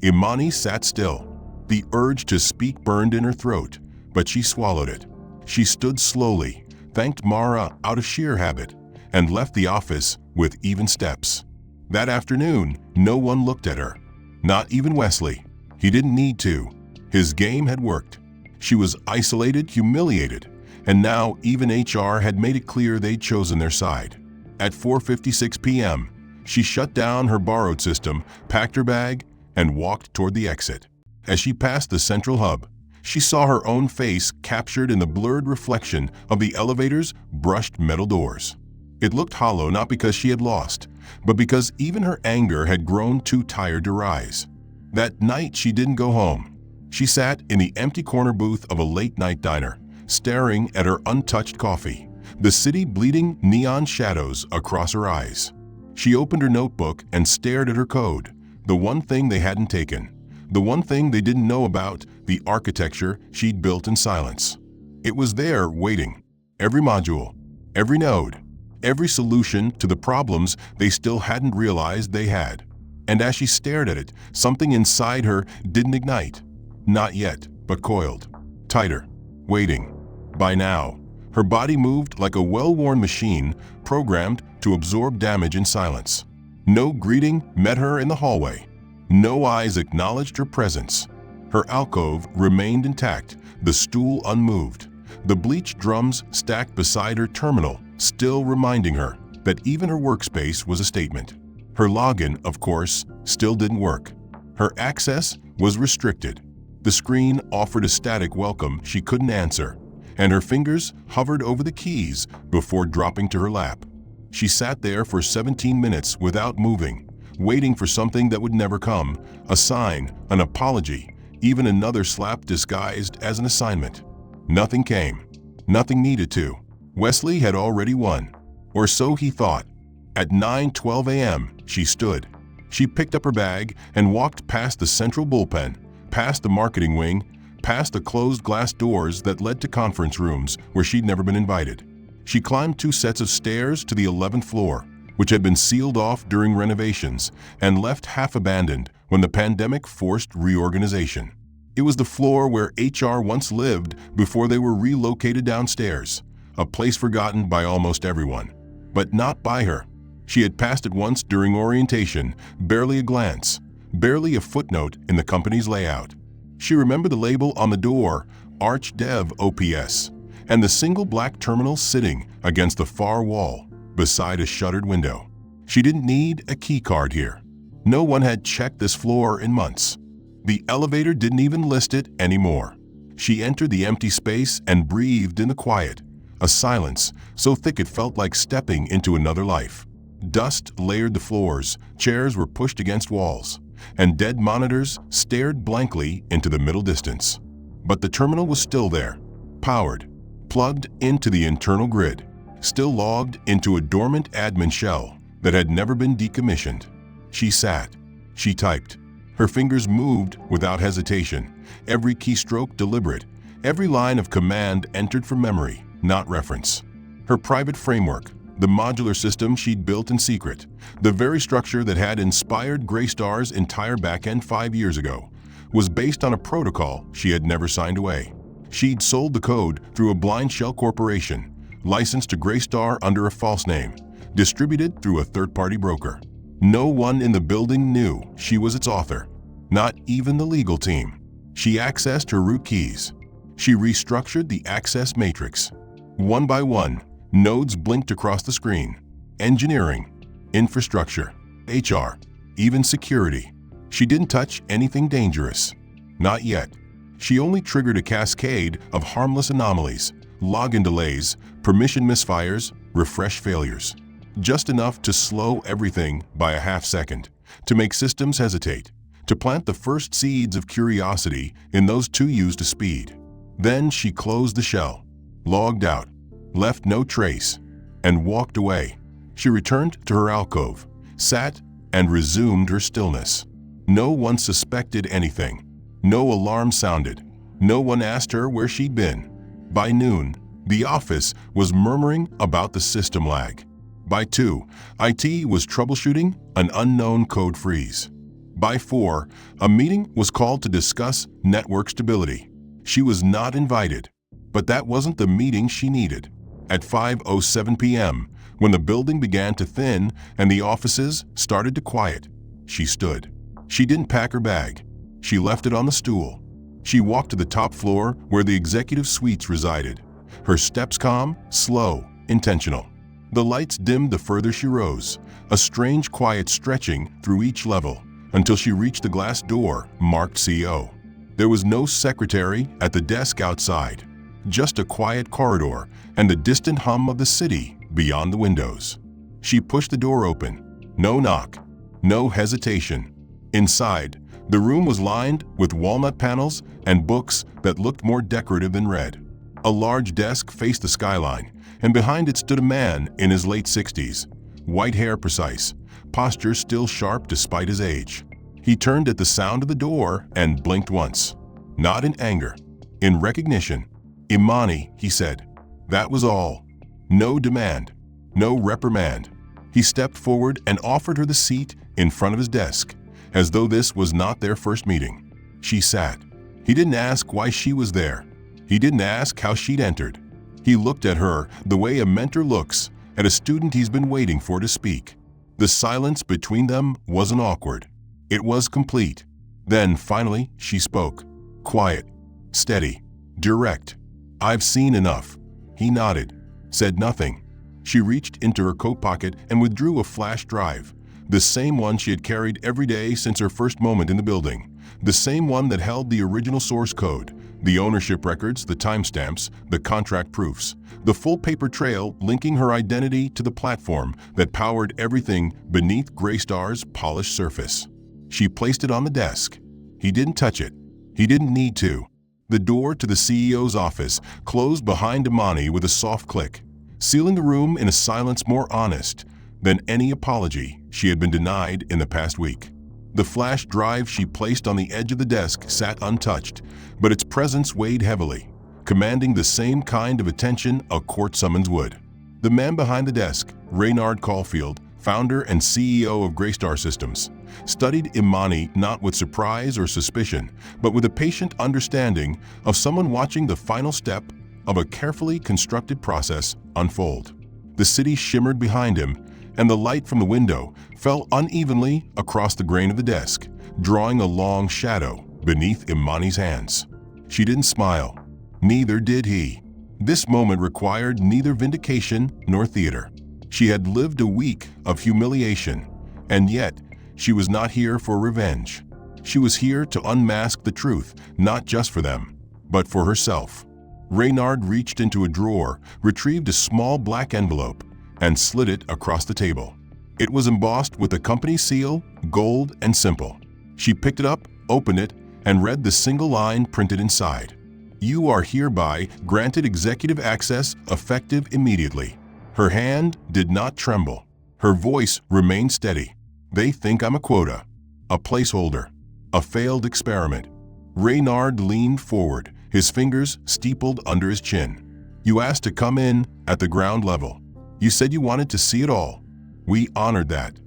Imani sat still. The urge to speak burned in her throat, but she swallowed it. She stood slowly, thanked Mara out of sheer habit, and left the office with even steps. That afternoon, no one looked at her. Not even Wesley. He didn't need to. His game had worked. She was isolated, humiliated, and now even HR had made it clear they'd chosen their side. At 4:56 p.m., she shut down her borrowed system, packed her bag, and walked toward the exit. As she passed the central hub, she saw her own face captured in the blurred reflection of the elevator's brushed metal doors. It looked hollow not because she had lost, but because even her anger had grown too tired to rise. That night she didn't go home. She sat in the empty corner booth of a late-night diner, staring at her untouched coffee, the city bleeding neon shadows across her eyes. She opened her notebook and stared at her code, the one thing they hadn't taken, the one thing they didn't know about, the architecture she'd built in silence. It was there waiting, every module, every node, every solution to the problems they still hadn't realized they had. And as she stared at it, something inside her didn't ignite. Not yet, but coiled, tighter, waiting. By now, her body moved like a well-worn machine programmed to absorb damage in silence. No greeting met her in the hallway. No eyes acknowledged her presence. Her alcove remained intact, the stool unmoved, the bleached drums stacked beside her terminal, still reminding her that even her workspace was a statement. Her login, of course, still didn't work. Her access was restricted. The screen offered a static welcome she couldn't answer, and her fingers hovered over the keys before dropping to her lap. She sat there for 17 minutes without moving, waiting for something that would never come, a sign, an apology, even another slap disguised as an assignment. Nothing came. Nothing needed to. Wesley had already won. Or so he thought. At 9:12 a.m., she stood. She picked up her bag and walked past the central bullpen, past the marketing wing, past the closed glass doors that led to conference rooms where she'd never been invited. She climbed 2 sets of stairs to the 11th floor, which had been sealed off during renovations and left half abandoned when the pandemic forced reorganization. It was the floor where HR once lived before they were relocated downstairs, a place forgotten by almost everyone, but not by her. She had passed it once during orientation, barely a glance, barely a footnote in the company's layout. She remembered the label on the door, Arch Dev OPS, and the single black terminal sitting against the far wall, beside a shuttered window. She didn't need a key card here. No one had checked this floor in months. The elevator didn't even list it anymore. She entered the empty space and breathed in the quiet, a silence so thick it felt like stepping into another life. Dust layered the floors, chairs were pushed against walls, and dead monitors stared blankly into the middle distance. But the terminal was still there, powered, plugged into the internal grid, still logged into a dormant admin shell that had never been decommissioned. She sat. She typed. Her fingers moved without hesitation, every keystroke deliberate, every line of command entered from memory, not reference. Her private framework, the modular system she'd built in secret, the very structure that had inspired Graystar's entire backend 5 years ago, was based on a protocol she had never signed away. She'd sold the code through a blind shell corporation, licensed to Graystar under a false name, distributed through a third-party broker. No one in the building knew she was its author, not even the legal team. She accessed her root keys. She restructured the access matrix. One by one, nodes blinked across the screen. Engineering, infrastructure, HR, even security. She didn't touch anything dangerous. Not yet. She only triggered a cascade of harmless anomalies, login delays, permission misfires, refresh failures. Just enough to slow everything by a half second, to make systems hesitate, to plant the first seeds of curiosity in those too used to speed. Then she closed the shell, logged out, left no trace, and walked away. She returned to her alcove, sat, and resumed her stillness. No one suspected anything. No alarm sounded. No one asked her where she'd been. By noon, the office was murmuring about the system lag. By 2, IT was troubleshooting an unknown code freeze. By 4, a meeting was called to discuss network stability. She was not invited, but that wasn't the meeting she needed. At 5:07 p.m., when the building began to thin and the offices started to quiet, she stood. She didn't pack her bag. She left it on the stool. She walked to the top floor where the executive suites resided. Her steps calm, slow, intentional. The lights dimmed the further she rose, a strange quiet stretching through each level until she reached the glass door marked CO. There was no secretary at the desk outside, just a quiet corridor and the distant hum of the city beyond the windows. She pushed the door open. No knock, no hesitation. Inside, the room was lined with walnut panels and books that looked more decorative than read. A large desk faced the skyline, and behind it stood a man in his late 60s, white hair precise, posture still sharp despite his age. He turned at the sound of the door and blinked once. Not in anger, in recognition. "Imani," he said. That was all. No demand, no reprimand. He stepped forward and offered her the seat in front of his desk, as though this was not their first meeting. She sat. He didn't ask why she was there. He didn't ask how she'd entered. He looked at her the way a mentor looks at a student he's been waiting for to speak. The silence between them wasn't awkward. It was complete. Then, finally, she spoke. Quiet, steady, direct. "I've seen enough." He nodded, said nothing. She reached into her coat pocket and withdrew a flash drive, the same one she had carried every day since her first moment in the building, the same one that held the original source code, the ownership records, the timestamps, the contract proofs, the full paper trail linking her identity to the platform that powered everything beneath Graystar's polished surface. She placed it on the desk. He didn't touch it. He didn't need to. The door to the CEO's office closed behind Imani with a soft click, sealing the room in a silence more honest than any apology she had been denied in the past week. The flash drive she placed on the edge of the desk sat untouched, but its presence weighed heavily, commanding the same kind of attention a court summons would. The man behind the desk, Reynard Caulfield, founder and CEO of Graystar Systems, studied Imani not with surprise or suspicion, but with a patient understanding of someone watching the final step of a carefully constructed process unfold. The city shimmered behind him, and the light from the window fell unevenly across the grain of the desk, drawing a long shadow beneath Imani's hands. She didn't smile. Neither did he. This moment required neither vindication nor theater. She had lived a week of humiliation, and yet she was not here for revenge. She was here to unmask the truth, not just for them, but for herself. Reynard reached into a drawer, retrieved a small black envelope, and slid it across the table. It was embossed with the company seal, gold and simple. She picked it up, opened it, and read the single line printed inside. "You are hereby granted executive access effective immediately." Her hand did not tremble. Her voice remained steady. "They think I'm a quota, a placeholder, a failed experiment." Reynard leaned forward, his fingers steepled under his chin. "You asked to come in at the ground level. You said you wanted to see it all. We honored that."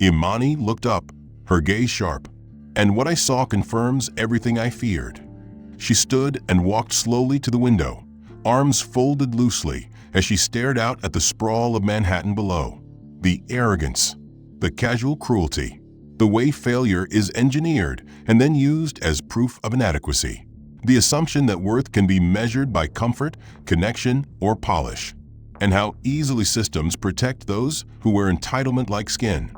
Imani looked up, her gaze sharp. "And what I saw confirms everything I feared." She stood and walked slowly to the window, arms folded loosely as she stared out at the sprawl of Manhattan below. The arrogance, the casual cruelty, the way failure is engineered and then used as proof of inadequacy. The assumption that worth can be measured by comfort, connection, or polish. And how easily systems protect those who wear entitlement like skin.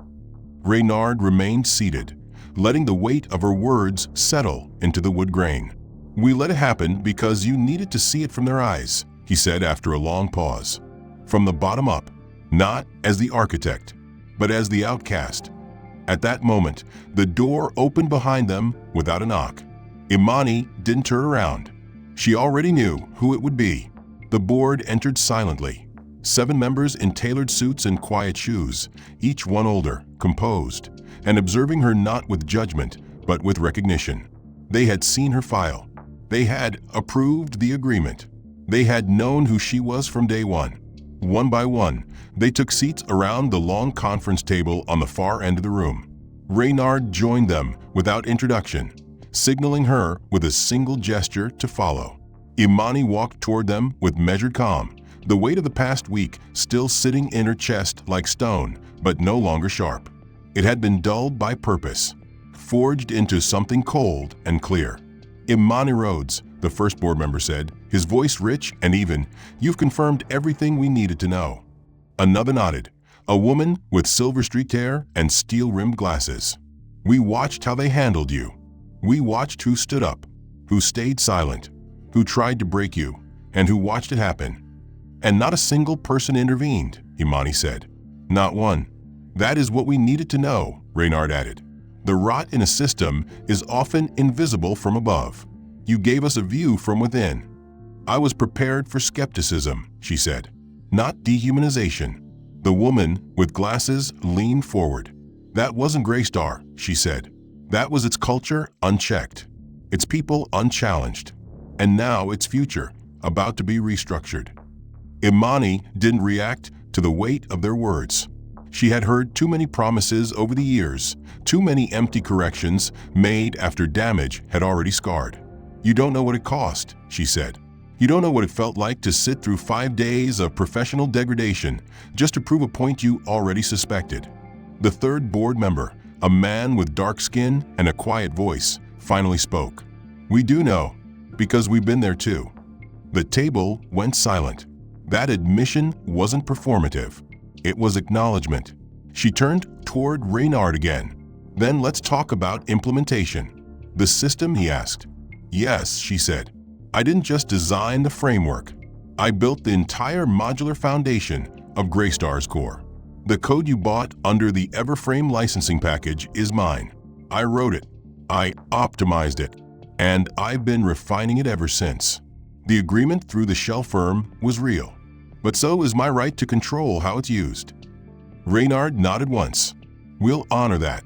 Reynard remained seated, letting the weight of her words settle into the wood grain. "We let it happen because you needed to see it from their eyes," he said after a long pause. "From the bottom up, not as the architect, but as the outcast." At that moment, the door opened behind them without a knock. Imani didn't turn around. She already knew who it would be. The board entered silently. 7 members in tailored suits and quiet shoes, each one older, composed, and observing her not with judgment, but with recognition. They had seen her file. They had approved the agreement. They had known who she was from day one. One by one, they took seats around the long conference table on the far end of the room. Reynard joined them without introduction, signaling her with a single gesture to follow. Imani walked toward them with measured calm, the weight of the past week still sitting in her chest like stone, but no longer sharp. It had been dulled by purpose, forged into something cold and clear. "Imani Rhodes," the first board member said, his voice rich and even, "You've confirmed everything we needed to know." Another nodded, a woman with silver-streaked hair and steel-rimmed glasses. "We watched how they handled you. We watched who stood up, who stayed silent, who tried to break you, and who watched it happen. And not a single person intervened," Imani said. "Not one." "That is what we needed to know," Reynard added. "The rot in a system is often invisible from above. You gave us a view from within." "I was prepared for skepticism," she said, "not dehumanization." The woman with glasses leaned forward. "That wasn't Graystar," she said. "That was its culture unchecked, its people unchallenged, and now its future about to be restructured." Imani didn't react to the weight of their words. She had heard too many promises over the years, too many empty corrections made after damage had already scarred. "You don't know what it cost," she said. "You don't know what it felt like to sit through 5 days of professional degradation just to prove a point you already suspected." The third board member, a man with dark skin and a quiet voice, finally spoke. "We do know, because we've been there too." The table went silent. That admission wasn't performative. It was acknowledgement. She turned toward Reynard again. "Then let's talk about implementation." "The system?" he asked. "Yes," she said. "I didn't just design the framework. I built the entire modular foundation of Greystar's core. The code you bought under the Everframe licensing package is mine. I wrote it. I optimized it. And I've been refining it ever since." The agreement through the shell firm was real. But so is my right to control how it's used. Reynard nodded once. "We'll honor that."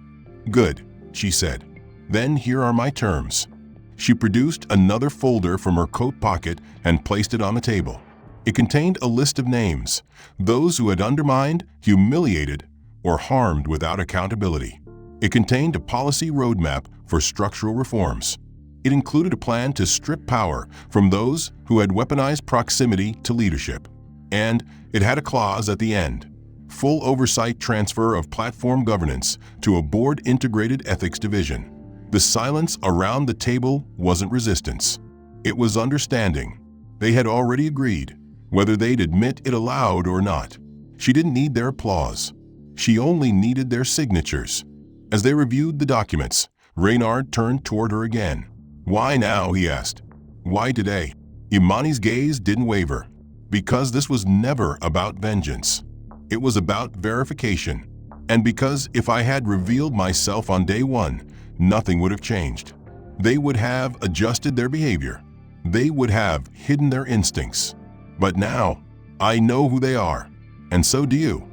"Good," she said. "Then here are my terms." She produced another folder from her coat pocket and placed it on the table. It contained a list of names, those who had undermined, humiliated, or harmed without accountability. It contained a policy roadmap for structural reforms. It included a plan to strip power from those who had weaponized proximity to leadership. And it had a clause at the end: full oversight transfer of platform governance to a board-integrated ethics division. The silence around the table wasn't resistance. It was understanding. They had already agreed, whether they'd admit it aloud or not. She didn't need their applause. She only needed their signatures. As they reviewed the documents, Reynard turned toward her again. "Why now?" he asked. "Why today?" Imani's gaze didn't waver. "Because this was never about vengeance. It was about verification. And because if I had revealed myself on day one, nothing would have changed. They would have adjusted their behavior. They would have hidden their instincts. But now, I know who they are. And so do you."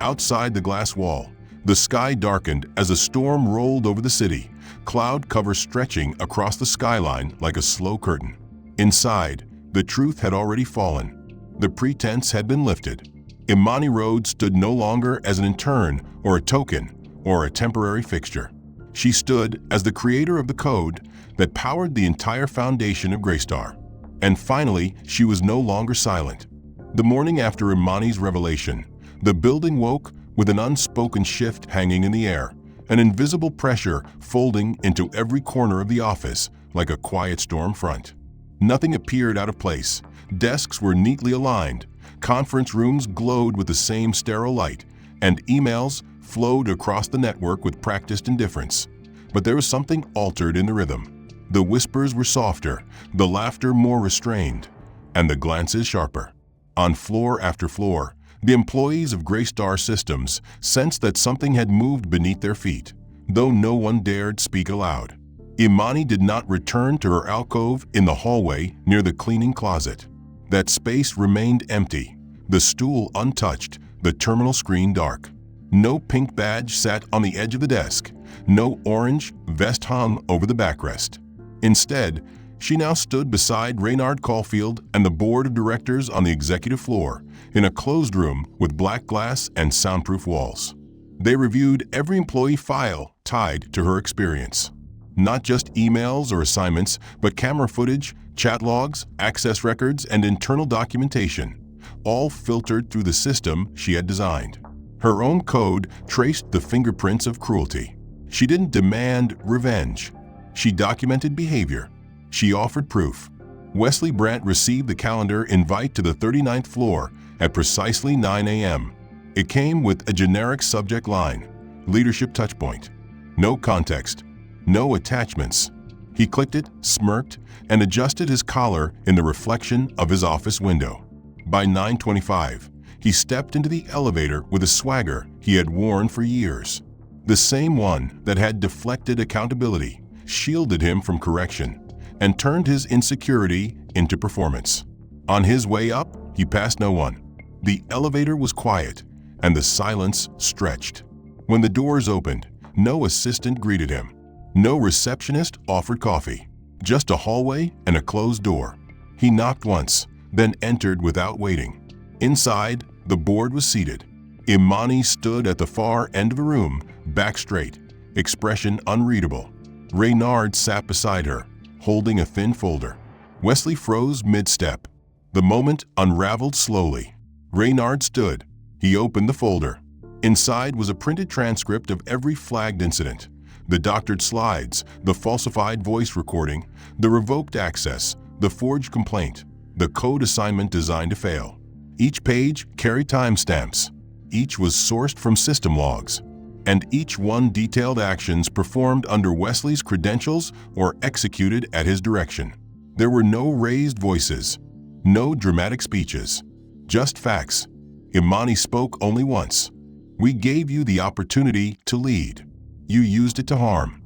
Outside the glass wall, the sky darkened as a storm rolled over the city, cloud cover stretching across the skyline like a slow curtain. Inside, the truth had already fallen. The pretense had been lifted. Imani Road stood no longer as an intern or a token or a temporary fixture. She stood as the creator of the code that powered the entire foundation of Greystar. And finally, she was no longer silent. The morning after Imani's revelation, the building woke with an unspoken shift hanging in the air, an invisible pressure folding into every corner of the office like a quiet storm front. Nothing appeared out of place. Desks were neatly aligned, conference rooms glowed with the same sterile light, and emails flowed across the network with practiced indifference. But there was something altered in the rhythm. The whispers were softer, the laughter more restrained, and the glances sharper. On floor after floor, the employees of Greystar Systems sensed that something had moved beneath their feet, though no one dared speak aloud. Imani did not return to her alcove in the hallway near the cleaning closet. That space remained empty, the stool untouched, the terminal screen dark. No pink badge sat on the edge of the desk, no orange vest hung over the backrest. Instead, she now stood beside Reynard Caulfield and the board of directors on the executive floor, in a closed room with black glass and soundproof walls. They reviewed every employee file tied to her experience. Not just emails or assignments, but camera footage, chat logs, access records, and internal documentation, all filtered through the system she had designed. Her own code traced the fingerprints of cruelty. She didn't demand revenge. She documented behavior. She offered proof. Wesley Brandt received the calendar invite to the 39th floor at precisely 9 a.m. It came with a generic subject line, leadership touchpoint. No context, no attachments. He clicked it, smirked, and adjusted his collar in the reflection of his office window. By 9:25, he stepped into the elevator with a swagger he had worn for years. The same one that had deflected accountability, shielded him from correction, and turned his insecurity into performance. On his way up, he passed no one. The elevator was quiet, and the silence stretched. When the doors opened, no assistant greeted him. No receptionist offered coffee. Just a hallway and a closed door. He knocked once, then entered without waiting. Inside, the board was seated. Imani stood at the far end of the room, back straight, expression unreadable. Reynard sat beside her, holding a thin folder. Wesley froze mid-step. The moment unraveled slowly. Reynard stood. He opened the folder. Inside was a printed transcript of every flagged incident. The doctored slides, the falsified voice recording, the revoked access, the forged complaint, the code assignment designed to fail. Each page carried timestamps. Each was sourced from system logs. and each one detailed actions performed under Wesley's credentials or executed at his direction. There were no raised voices, no dramatic speeches, just facts. Imani spoke only once. "We gave you the opportunity to lead. You used it to harm."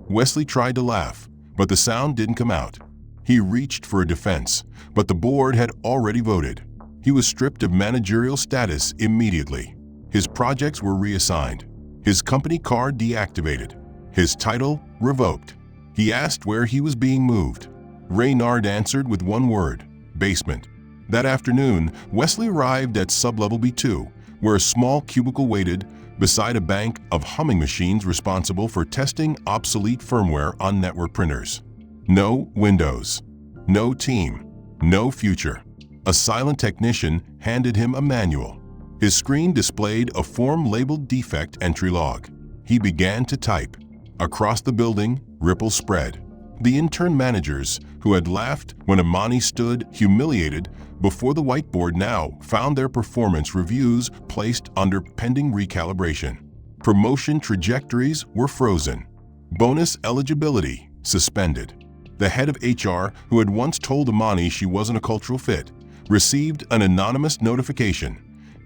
Wesley tried to laugh, but the sound didn't come out. He reached for a defense, but the board had already voted. He was stripped of managerial status immediately. His projects were reassigned. His company card deactivated. His title revoked. He asked where he was being moved. Reynard answered with one word: basement. That afternoon, Wesley arrived at sublevel B2, where a small cubicle waited beside a bank of humming machines responsible for testing obsolete firmware on network printers. No windows, no team, no future. A silent technician handed him a manual. His screen displayed a form labeled defect entry log. He began to type. Across the building, ripples spread. The intern managers, who had laughed when Imani stood humiliated before the whiteboard, now found their performance reviews placed under pending recalibration. Promotion trajectories were frozen. Bonus eligibility suspended. The head of HR, who had once told Imani she wasn't a cultural fit, received an anonymous notification: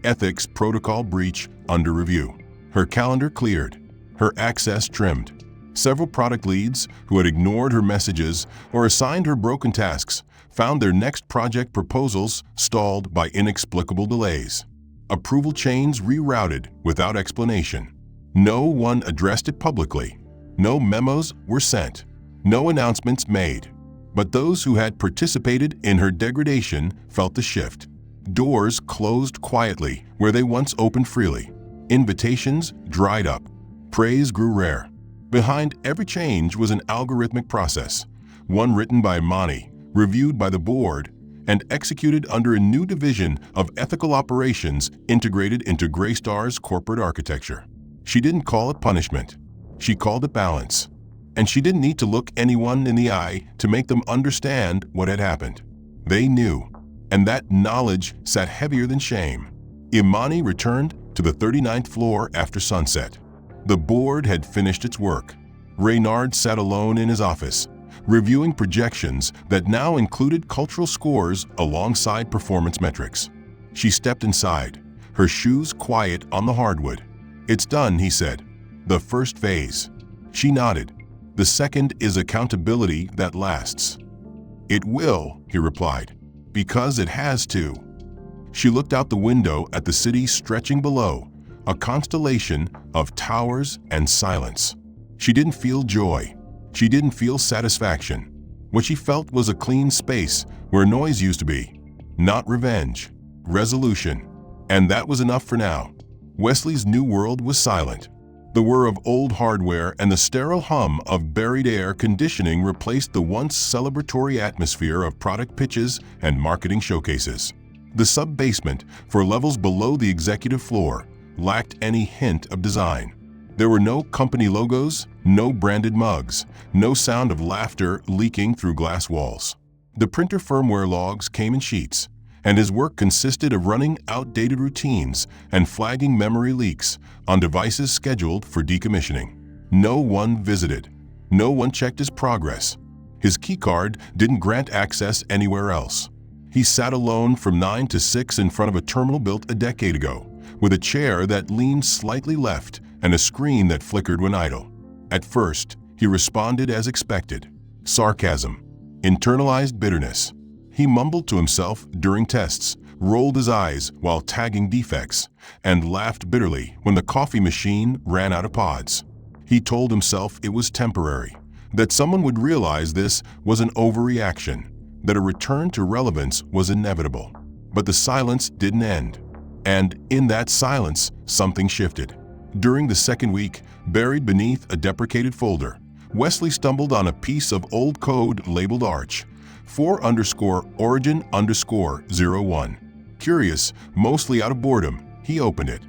ethics protocol breach under review. Her calendar cleared. Her access trimmed. Several product leads who had ignored her messages or assigned her broken tasks found their next project proposals stalled by inexplicable delays. Approval chains rerouted without explanation. No one addressed it publicly. No memos were sent. No announcements made. But those who had participated in her degradation felt the shift. Doors closed quietly where they once opened freely. Invitations dried up. Praise grew rare. Behind every change was an algorithmic process, one written by Imani, reviewed by the board, and executed under a new division of ethical operations integrated into Greystar's corporate architecture. She didn't call it punishment. She called it balance. And she didn't need to look anyone in the eye to make them understand what had happened. They knew, and that knowledge sat heavier than shame. Imani returned to the 39th floor after sunset. The board had finished its work. Reynard sat alone in his office, reviewing projections that now included cultural scores alongside performance metrics. She stepped inside, her shoes quiet on the hardwood. "It's done," he said. "The first phase." She nodded. "The second is accountability that lasts." "It will," he replied, "because it has to." She looked out the window at the city stretching below, a constellation of towers and silence. She didn't feel joy. She didn't feel satisfaction. What she felt was a clean space where noise used to be. Not revenge, resolution. And that was enough for now. Wesley's new world was silent. The whir of old hardware and the sterile hum of buried air conditioning replaced the once celebratory atmosphere of product pitches and marketing showcases. The sub-basement, for levels below the executive floor, lacked any hint of design. There were no company logos, no branded mugs, no sound of laughter leaking through glass walls. The printer firmware logs came in sheets, and his work consisted of running outdated routines and flagging memory leaks on devices scheduled for decommissioning. No one visited. No one checked his progress. His keycard didn't grant access anywhere else. He sat alone from 9 to 6 in front of a terminal built a decade ago, with a chair that leaned slightly left and a screen that flickered when idle. At first, he responded as expected. Sarcasm, internalized bitterness. He mumbled to himself during tests, rolled his eyes while tagging defects, and laughed bitterly when the coffee machine ran out of pods. He told himself it was temporary, that someone would realize this was an overreaction, that a return to relevance was inevitable. But the silence didn't end. And in that silence, something shifted. During the second week, buried beneath a deprecated folder, Wesley stumbled on a piece of old code labeled Arch, 4_origin_01. Curious, mostly out of boredom, he opened it.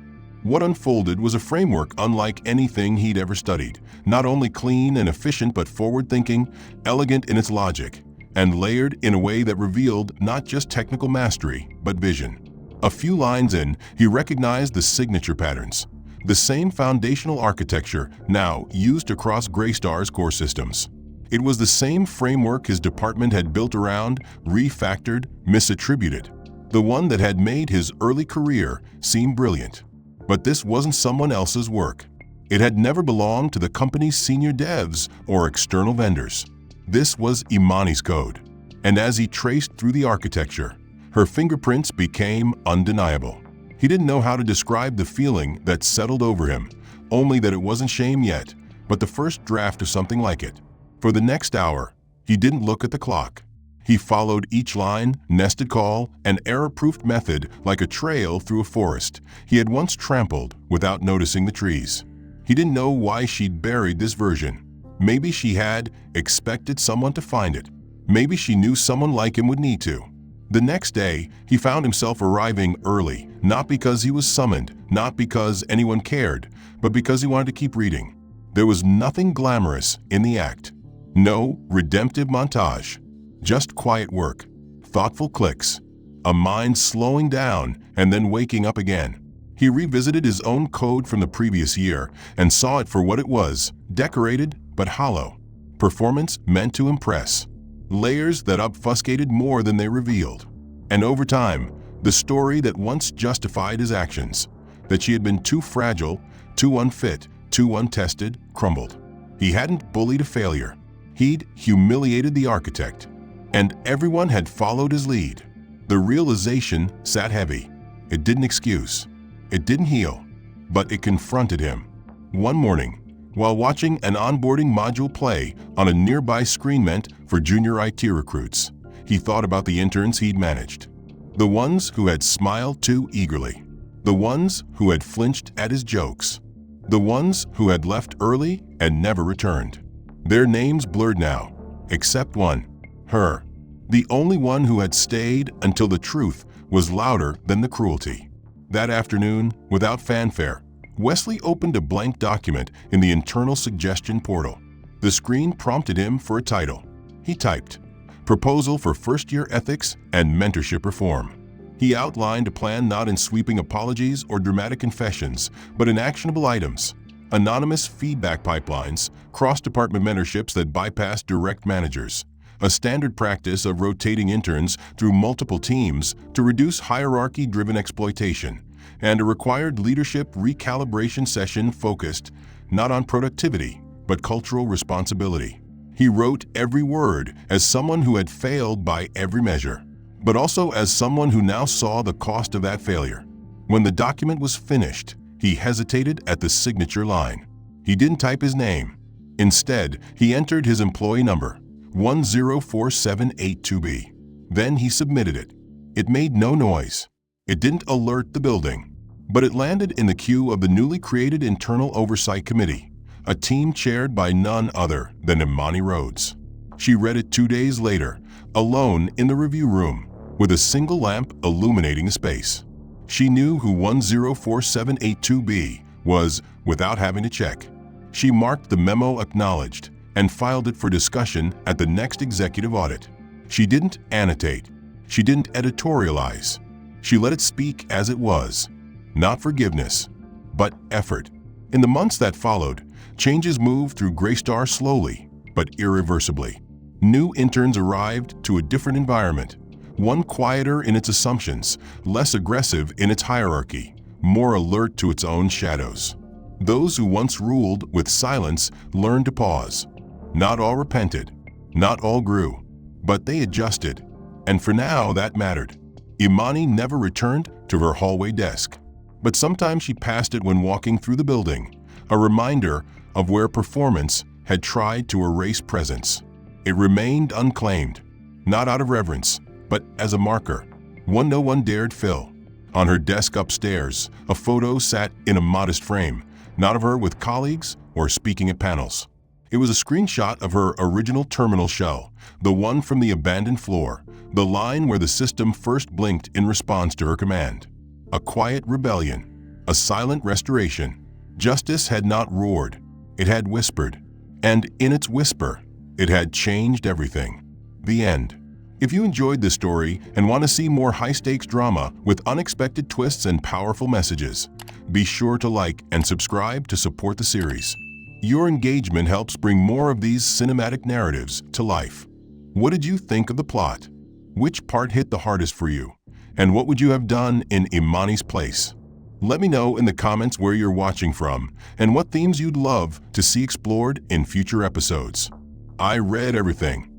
What unfolded was a framework unlike anything he'd ever studied, not only clean and efficient but forward-thinking, elegant in its logic, and layered in a way that revealed not just technical mastery, but vision. A few lines in, he recognized the signature patterns. the same foundational architecture now used across Greystar's core systems. It was the same framework his department had built around, refactored, misattributed. The one that had made his early career seem brilliant. But this wasn't someone else's work. It had never belonged to the company's senior devs or external vendors. This was Imani's code. And as he traced through the architecture, her fingerprints became undeniable. He didn't know how to describe the feeling that settled over him, only that it wasn't shame yet, but the first draft of something like it. For the next hour, he didn't look at the clock. He followed each line, nested call, and error-proofed method like a trail through a forest he had once trampled without noticing the trees. He didn't know why she'd buried this version. Maybe she had expected someone to find it. Maybe she knew someone like him would need to. The next day, he found himself arriving early, not because he was summoned, not because anyone cared, but because he wanted to keep reading. There was nothing glamorous in the act. No redemptive montage. Just quiet work, thoughtful clicks, a mind slowing down and then waking up again. He revisited his own code from the previous year and saw it for what it was, decorated but hollow. Performance meant to impress. Layers that obfuscated more than they revealed. And over time, the story that once justified his actions, that she had been too fragile, too unfit, too untested, crumbled. He hadn't bullied a failure. He'd humiliated the architect. And everyone had followed his lead. The realization sat heavy. It didn't excuse. It didn't heal. But it confronted him. One morning, while watching an onboarding module play on a nearby screen meant for junior IT recruits, he thought about the interns he'd managed. The ones who had smiled too eagerly. The ones who had flinched at his jokes. The ones who had left early and never returned. Their names blurred now, except one. Her. The only one who had stayed until the truth was louder than the cruelty. That afternoon, without fanfare, Wesley opened a blank document in the internal suggestion portal. The screen prompted him for a title. He typed, "Proposal for First-Year Ethics and Mentorship Reform." He outlined a plan not in sweeping apologies or dramatic confessions, but in actionable items. Anonymous feedback pipelines, cross-department mentorships that bypass direct managers, a standard practice of rotating interns through multiple teams to reduce hierarchy-driven exploitation, and a required leadership recalibration session focused not on productivity, but cultural responsibility. He wrote every word as someone who had failed by every measure, but also as someone who now saw the cost of that failure. When the document was finished, he hesitated at the signature line. He didn't type his name. Instead, he entered his employee number, 104782B. Then he submitted it. It made no noise. It didn't alert the building, but it landed in the queue of the newly created Internal Oversight Committee, a team chaired by none other than Imani Rhodes. She read it 2 days later, alone in the review room, with a single lamp illuminating the space. She knew who 104782B was without having to check. She marked the memo acknowledged and filed it for discussion at the next executive audit. She didn't annotate. She didn't editorialize. She let it speak as it was. Not forgiveness, but effort. In the months that followed, changes moved through Greystar slowly, but irreversibly. New interns arrived to a different environment, one quieter in its assumptions, less aggressive in its hierarchy, more alert to its own shadows. Those who once ruled with silence learned to pause. Not all repented, not all grew, but they adjusted, and for now that mattered. Imani never returned to her hallway desk, but sometimes she passed it when walking through the building, a reminder of where performance had tried to erase presence. It remained unclaimed, not out of reverence, but as a marker, one no one dared fill. On her desk upstairs, a photo sat in a modest frame, not of her with colleagues or speaking at panels. It was a screenshot of her original terminal shell, the one from the abandoned floor, the line where the system first blinked in response to her command. A quiet rebellion, a silent restoration. Justice had not roared, it had whispered, and in its whisper, it had changed everything. The end. If you enjoyed this story and want to see more high-stakes drama with unexpected twists and powerful messages, Be sure to like and subscribe to support the series. Your engagement helps bring more of these cinematic narratives to life. What did you think of the plot? Which part hit the hardest for you? And what would you have done in Imani's place? Let me know in the comments where you're watching from and what themes you'd love to see explored in future episodes. I read everything,